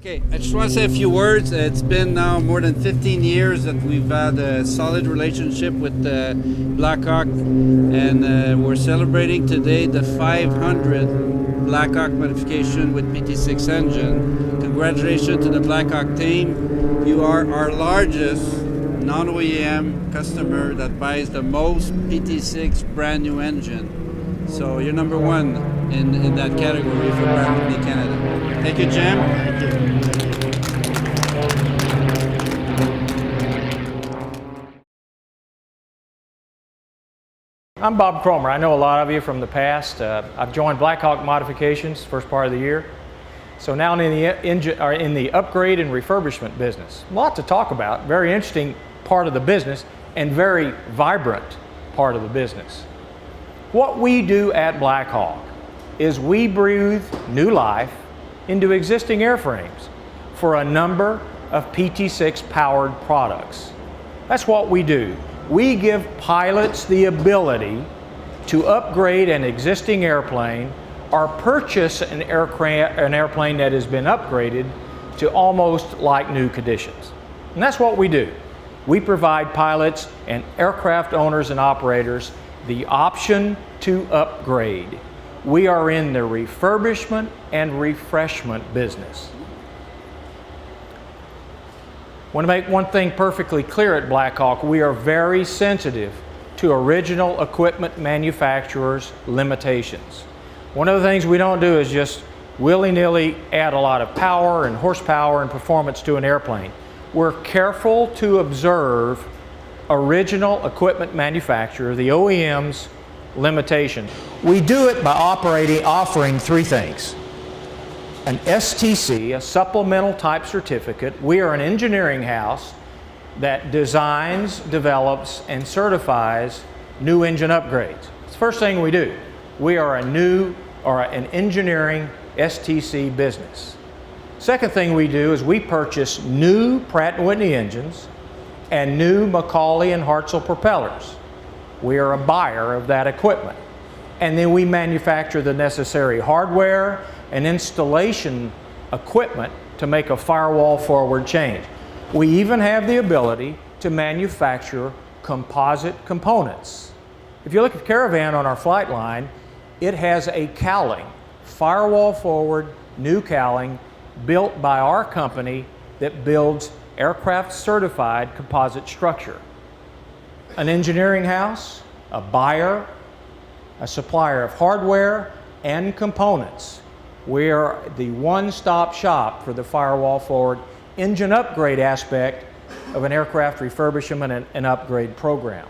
Okay, I just want to say a few words. It's been now more than 15 years that we've had a solid relationship with Blackhawk, and we're celebrating today the 500 Blackhawk modification with PT6 engine. Congratulations to the Blackhawk team. You are our largest non-OEM customer that buys the most PT6 brand new engine. So you're number one in that category for Pratt Whitney Canada. Thank you, Jim. Thank you. I'm Bob Cromer. I know a lot of you from the past. I've joined Blackhawk Modifications first part of the year. So now in the upgrade and refurbishment business. A lot to talk about. Very interesting part of the business and very vibrant part of the business. What we do at Blackhawk is we breathe new life into existing airframes for a number of PT6 powered products. That's what we do. We give pilots the ability to upgrade an existing airplane or purchase an airplane that has been upgraded to almost like new conditions. And that's what we do. We provide pilots and aircraft owners and operators the option to upgrade. We are in the refurbishment and refreshment business. I want to make one thing perfectly clear at Blackhawk. We are very sensitive to original equipment manufacturers' limitations. One of the things we don't do is just willy-nilly add a lot of power and horsepower and performance to an airplane. We're careful to observe original equipment manufacturer, the OEM's limitation. We do it by offering three things. An STC, a supplemental type certificate. We are an engineering house that designs, develops, and certifies new engine upgrades. It's the first thing we do. We are an engineering STC business. Second thing we do is we purchase new Pratt Whitney engines and new Macaulay and Hartzell propellers. We are a buyer of that equipment. And then we manufacture the necessary hardware and installation equipment to make a firewall forward change. We even have the ability to manufacture composite components. If you look at Caravan on our flight line, it has a cowling, firewall forward, new cowling, built by our company that builds aircraft certified composite structure. An engineering house, a buyer, a supplier of hardware and components. We are the one-stop shop for the firewall forward engine upgrade aspect of an aircraft refurbishment and upgrade program.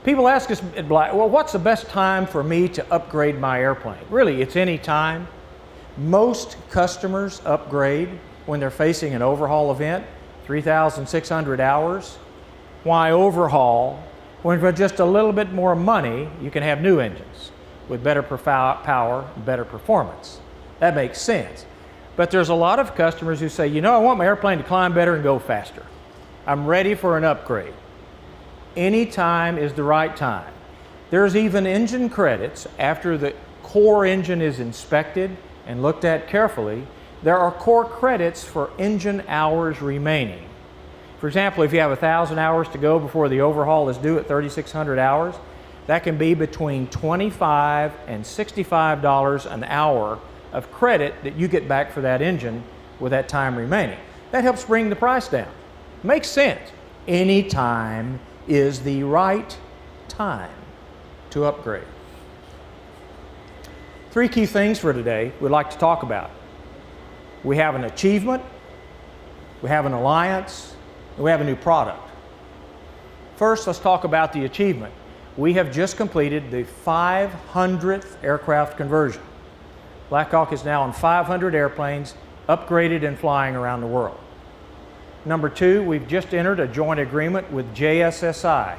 People ask us at Black, well, what's the best time for me to upgrade my airplane? Really, it's any time. Most customers upgrade when they're facing an overhaul event, 3,600 hours. Why overhaul when for just a little bit more money you can have new engines with better power, better performance? That makes sense. But there's a lot of customers who say, you know, I want my airplane to climb better and go faster. I'm ready for an upgrade. Any time is the right time. There's even engine credits after the core engine is inspected and looked at carefully. There are core credits for engine hours remaining. For example, if you have 1,000 hours to go before the overhaul is due at 3,600 hours, that can be between $25 and $65 an hour of credit that you get back for that engine with that time remaining. That helps bring the price down. Makes sense. Any time is the right time to upgrade. Three key things for today we'd like to talk about. We have an achievement, we have an alliance, and we have a new product. First, let's talk about the achievement. We have just completed the 500th aircraft conversion. Blackhawk is now on 500 airplanes, upgraded and flying around the world. Number two, we've just entered a joint agreement with JSSI,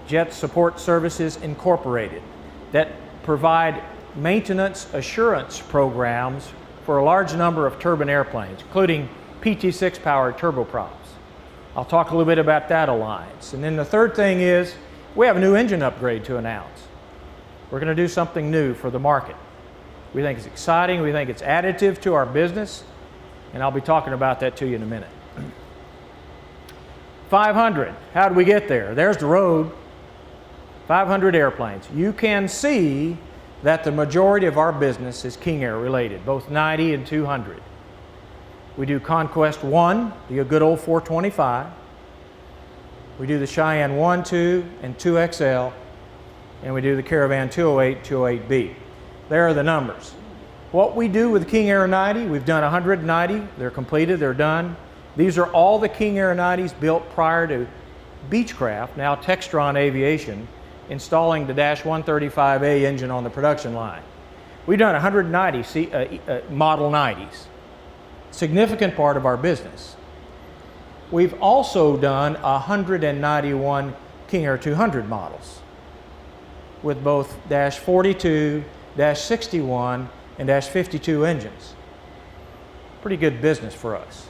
Jet Support Services Incorporated, that provide maintenance assurance programs for a large number of turbine airplanes, including PT6 powered turboprops. I'll talk a little bit about that alliance. And then the third thing is we have a new engine upgrade to announce. We're going to do something new for the market. We think it's exciting. We think it's additive to our business. And I'll be talking about that to you in a minute. 500. How did we get there? There's the road. 500 airplanes. You can see that the majority of our business is King Air related, both 90 and 200. We do Conquest 1, the good old 425. We do the Cheyenne 1, 2, and 2XL. And we do the Caravan 208, 208B. There are the numbers. What we do with King Air 90, we've done 190. They're completed, they're done. These are all the King Air 90s built prior to Beechcraft, now Textron Aviation, installing the Dash 135A engine on the production line. We've done 190 Model 90s. Significant part of our business. We've also done 191 King Air 200 models with both Dash 42, Dash 61, and Dash 52 engines. Pretty good business for us.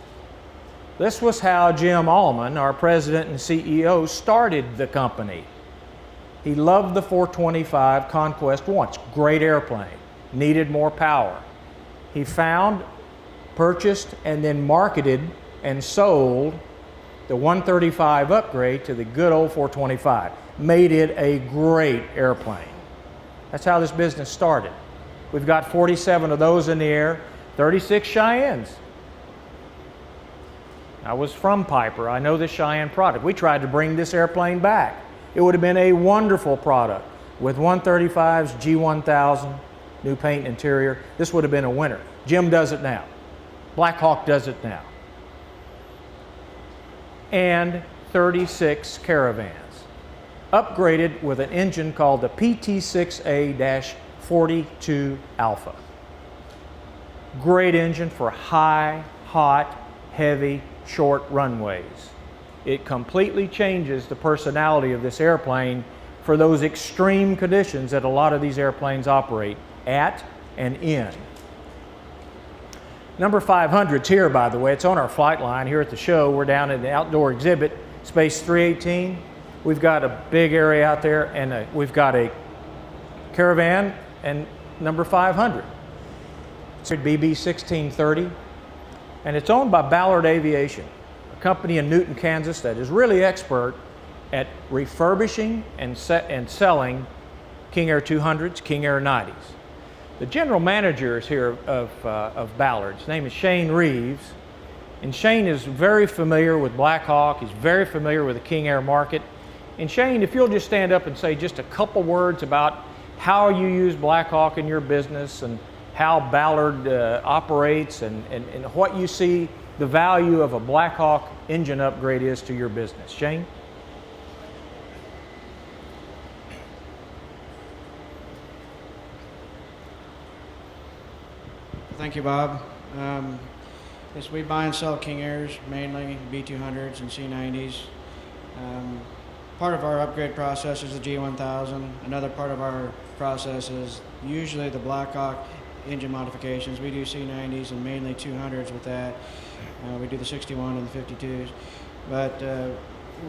This was how Jim Allman, our president and CEO, started the company. He loved the 425 Conquest 1. Great airplane, needed more power. He found, purchased, and then marketed and sold the 135 upgrade to the good old 425. Made it a great airplane. That's how this business started. We've got 47 of those in the air, 36 Cheyennes. I was from Piper. I know this Cheyenne product. We tried to bring this airplane back. It would have been a wonderful product with 135s, G1000, new paint and interior. This would have been a winner. Jim does it now. Blackhawk does it now. And 36 Caravans, upgraded with an engine called the PT6A-42 Alpha. Great engine for high, hot, heavy, short runways. It completely changes the personality of this airplane for those extreme conditions that a lot of these airplanes operate at and in. Number 500's here, by the way. It's on our flight line here at the show. We're down in the outdoor exhibit, space 318. We've got a big area out there, and we've got a Caravan and number 500. It's a BB 1630, and it's owned by Ballard Aviation, a company in Newton, Kansas that is really expert at refurbishing and selling King Air 200s, King Air 90s. The general manager is here of Ballard. His name is Shane Reeves, and Shane is very familiar with Blackhawk. He's very familiar with the King Air market. And Shane, if you'll just stand up and say just a couple words about how you use Blackhawk in your business and how Ballard operates and what you see the value of a Blackhawk engine upgrade is to your business. Shane? Thank you, Bob. Yes, we buy and sell King Airs, mainly B200s and C90s. Part of our upgrade process is the G1000. Another part of our process is usually the Blackhawk engine modifications. We do C90s and mainly 200s with that. We do the 61 and the 52s. But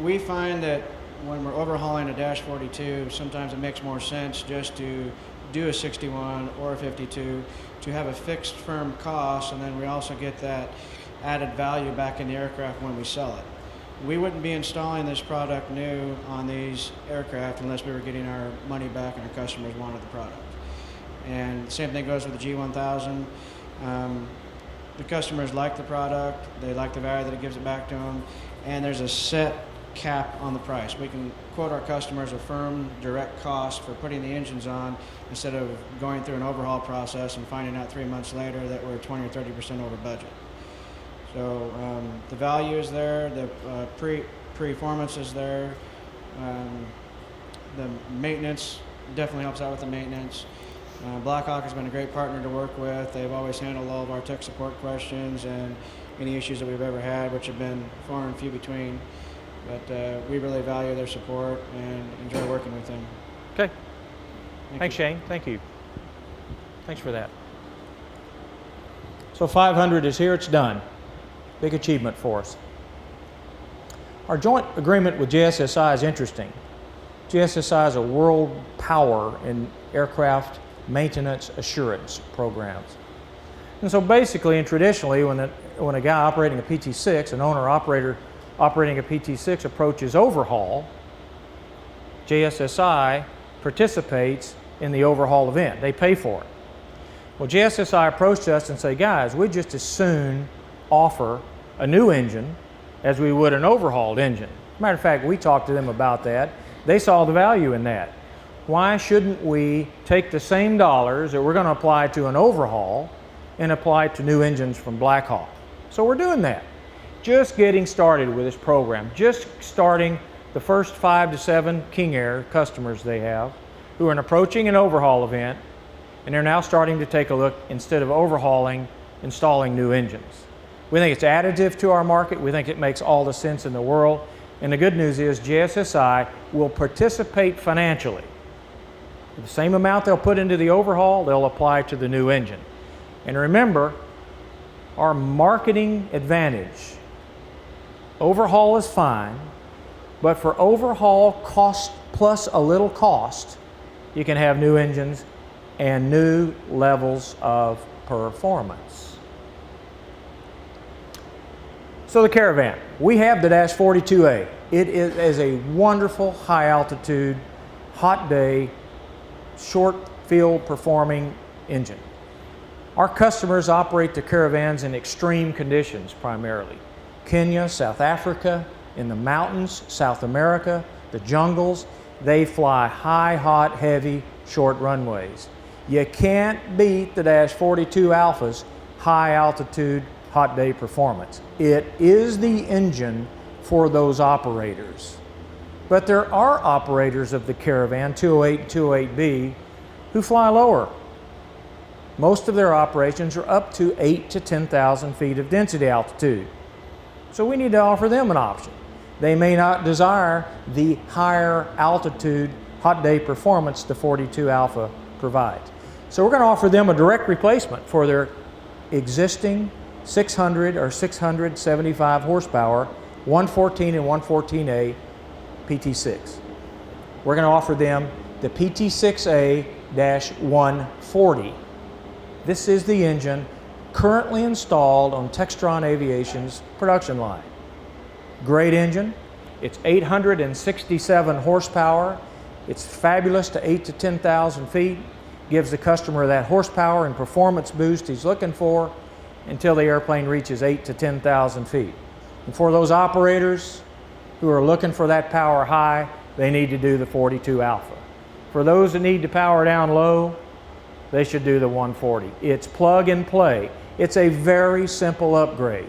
we find that when we're overhauling a Dash 42, sometimes it makes more sense just to do a 61 or a 52 to have a fixed firm cost, and then we also get that added value back in the aircraft when we sell it. We wouldn't be installing this product new on these aircraft unless we were getting our money back and our customers wanted the product. And the same thing goes with the G1000. The customers like the product, they like the value that it gives it back to them, and there's a set cap on the price. We can quote our customers a firm direct cost for putting the engines on instead of going through an overhaul process and finding out 3 months later that we're 20 or 30% over budget. So the value is there, the performance is there, the maintenance definitely helps out with the maintenance. Blackhawk has been a great partner to work with. They've always handled all of our tech support questions and any issues that we've ever had, which have been far and few between. But we really value their support and enjoy working with them. Okay. Thanks, Shane. Thank you. Thanks for that. So 500 is here. It's done. Big achievement for us. Our joint agreement with JSSI is interesting. JSSI is a world power in aircraft maintenance assurance programs. And so basically and traditionally, when a guy operating a PT6, an owner-operator operating a PT6 approaches overhaul, JSSI participates in the overhaul event. They pay for it. Well, JSSI approached us and said, guys, we'd just as soon offer a new engine as we would an overhauled engine. Matter of fact, we talked to them about that. They saw the value in that. Why shouldn't we take the same dollars that we're going to apply to an overhaul and apply it to new engines from Blackhawk? So we're doing that. Just getting started with this program. Just starting the first 5 to 7 King Air customers they have who are approaching an overhaul event, and they're now starting to take a look, instead of overhauling, installing new engines. We think it's additive to our market. We think it makes all the sense in the world. And the good news is JSSI will participate financially. The same amount they'll put into the overhaul, they'll apply to the new engine. And remember, our marketing advantage, overhaul is fine, but for overhaul cost plus a little cost, you can have new engines and new levels of performance. So the Caravan, we have the Dash 42A. It is a wonderful high altitude, hot day, short field performing engine. Our customers operate the Caravans in extreme conditions primarily. Kenya, South Africa, in the mountains, South America, the jungles. They fly high, hot, heavy, short runways. You can't beat the Dash 42 Alpha's high altitude, hot day performance. It is the engine for those operators. But there are operators of the Caravan, 208 and 208B, who fly lower. Most of their operations are up to 8 to 10,000 feet of density altitude. So we need to offer them an option. They may not desire the higher altitude hot day performance the 42 Alpha provides. So we're going to offer them a direct replacement for their existing 600 or 675 horsepower 114 and 114A PT6. We're going to offer them the PT6A-140. This is the engine currently installed on Textron Aviation's production line. Great engine. It's 867 horsepower. It's fabulous to 8 to 10,000 feet. Gives the customer that horsepower and performance boost he's looking for until the airplane reaches 8 to 10,000 feet. And for those operators who are looking for that power high, they need to do the 42 Alpha. For those that need to power down low, they should do the 140. It's plug and play. It's a very simple upgrade.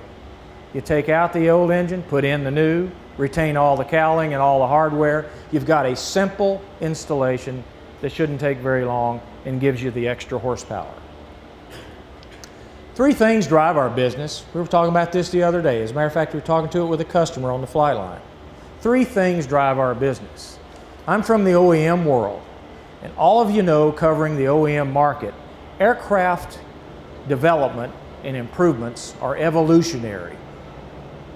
You take out the old engine, put in the new, retain all the cowling and all the hardware. You've got a simple installation that shouldn't take very long and gives you the extra horsepower. 3 things drive our business. We were talking about this the other day. As a matter of fact, we were talking to it with a customer on the flight line. 3 things drive our business. I'm from the OEM world, and all of you know, covering the OEM market, aircraft development and improvements are evolutionary.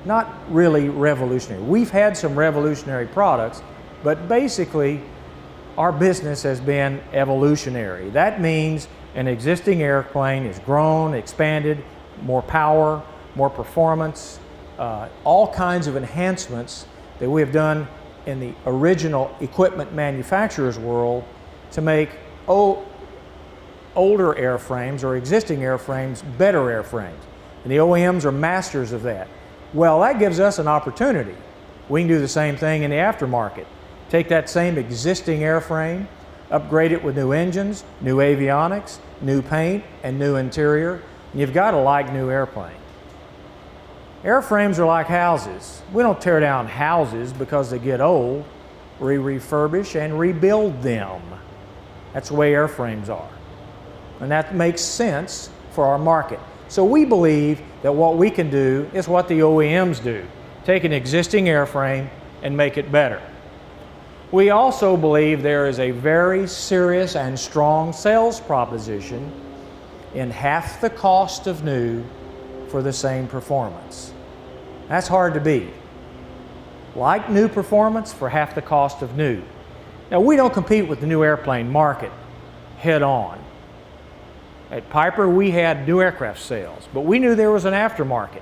Not really revolutionary. We've had some revolutionary products, but basically our business has been evolutionary. That means an existing airplane is grown, expanded, more power, more performance, all kinds of enhancements that we have done in the original equipment manufacturer's world to make older airframes or existing airframes better airframes. And the OEMs are masters of that. Well, that gives us an opportunity. We can do the same thing in the aftermarket. Take that same existing airframe, upgrade it with new engines, new avionics, new paint, and new interior, and you've got a like-new airplane. Airframes are like houses. We don't tear down houses because they get old. We refurbish and rebuild them. That's the way airframes are. And that makes sense for our market. So we believe that what we can do is what the OEMs do. Take an existing airframe and make it better. We also believe there is a very serious and strong sales proposition in half the cost of new for the same performance. That's hard to beat. Like new performance for half the cost of new. Now, we don't compete with the new airplane market head on. At Piper, we had new aircraft sales, but we knew there was an aftermarket.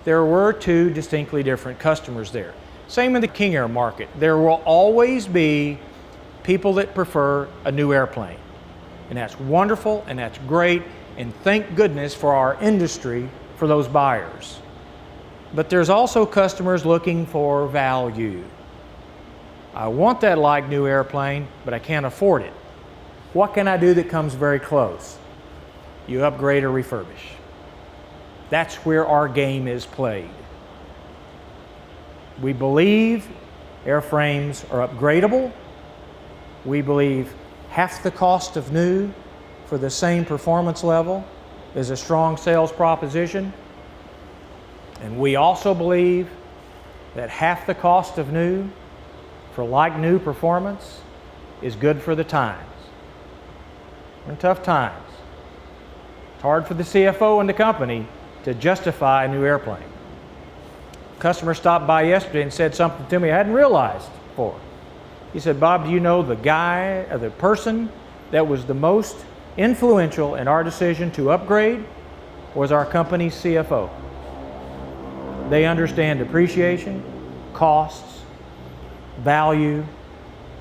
There were two distinctly different customers there. Same in the King Air market. There will always be people that prefer a new airplane. And that's wonderful and that's great, and thank goodness for our industry for those buyers. But there's also customers looking for value. I want that like new airplane, but I can't afford it. What can I do that comes very close? You upgrade or refurbish. That's where our game is played. We believe airframes are upgradable. We believe half the cost of new for the same performance level is a strong sales proposition. And we also believe that half the cost of new for like new performance is good for the times. We're in tough times. It's hard for the CFO and the company to justify a new airplane. A customer stopped by yesterday and said something to me I hadn't realized before. He said, "Bob, do you know the guy or the person that was the most influential in our decision to upgrade was our company's CFO. They understand depreciation, costs, value,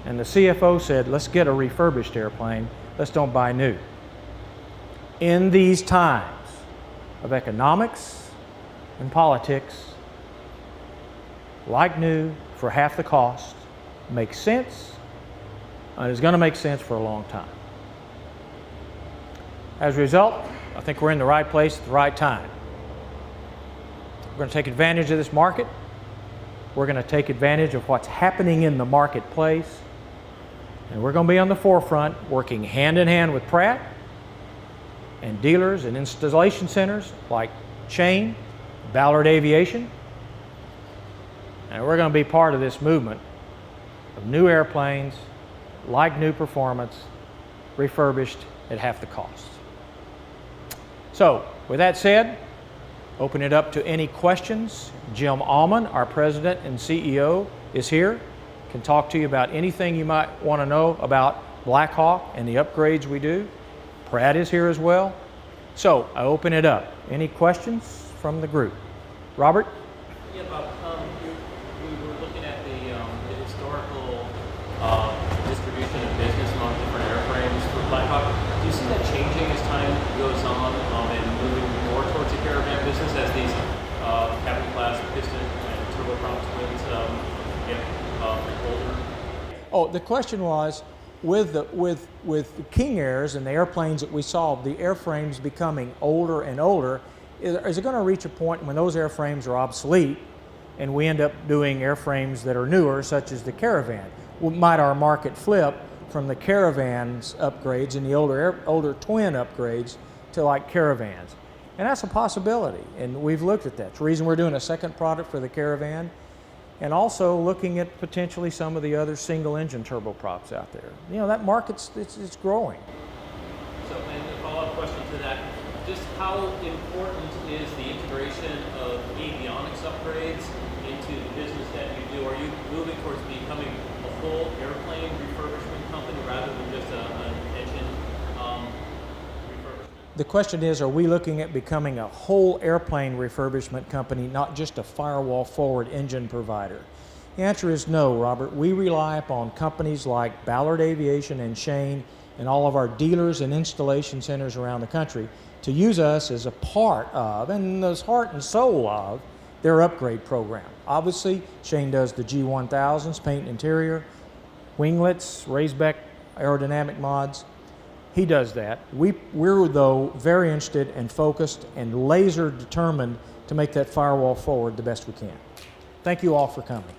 and the CFO said, let's get a refurbished airplane, let's don't buy new." In these times of economics and politics, like new for half the cost makes sense, and is going to make sense for a long time. As a result, I think we're in the right place at the right time. We're going to take advantage of this market. We're going to take advantage of what's happening in the marketplace, and we're going to be on the forefront, working hand in hand with Pratt and dealers and installation centers like Shane, Ballard Aviation, and we're going to be part of this movement of new airplanes, like new performance, refurbished at half the cost. So, with that said, open it up to any questions. Jim Allman, our President and CEO, is here, can talk to you about anything you might want to know about Blackhawk and the upgrades we do. Pratt is here as well. So, I open it up. Any questions from the group? Robert? Yeah, Bob, we were looking at the historical distribution of business among different airframes for Blackhawk. Do you see that changing as time goes on and moving more towards a caravan business as these cabin class piston and turboprop twins get older? Oh, the question was, with the King Airs and the airplanes that we saw, the airframes becoming older and older, is it going to reach a point when those airframes are obsolete and we end up doing airframes that are newer, such as the Caravan? Might our market flip from the Caravans upgrades and the older twin upgrades to like Caravans? And that's a possibility, and we've looked at that. It's the reason we're doing a second product for the Caravan, and also looking at potentially some of the other single engine turboprops out there. You know, that market's it's growing. So, and a follow-up question to that, just how important is the integration of avionics upgrades into the business that you do? Are you moving towards becoming a full airplane refurbishment company rather than just an engine refurbishment? The question is, are we looking at becoming a whole airplane refurbishment company, not just a firewall forward engine provider? The answer is no, Robert. We rely upon companies like Ballard Aviation and Shane and all of our dealers and installation centers around the country to use us as a part of, and the heart and soul of, their upgrade program. Obviously, Shane does the G1000s, paint and interior, winglets, raised-back aerodynamic mods. He does that. We're, though, very interested and focused and laser determined to make that firewall forward the best we can. Thank you all for coming.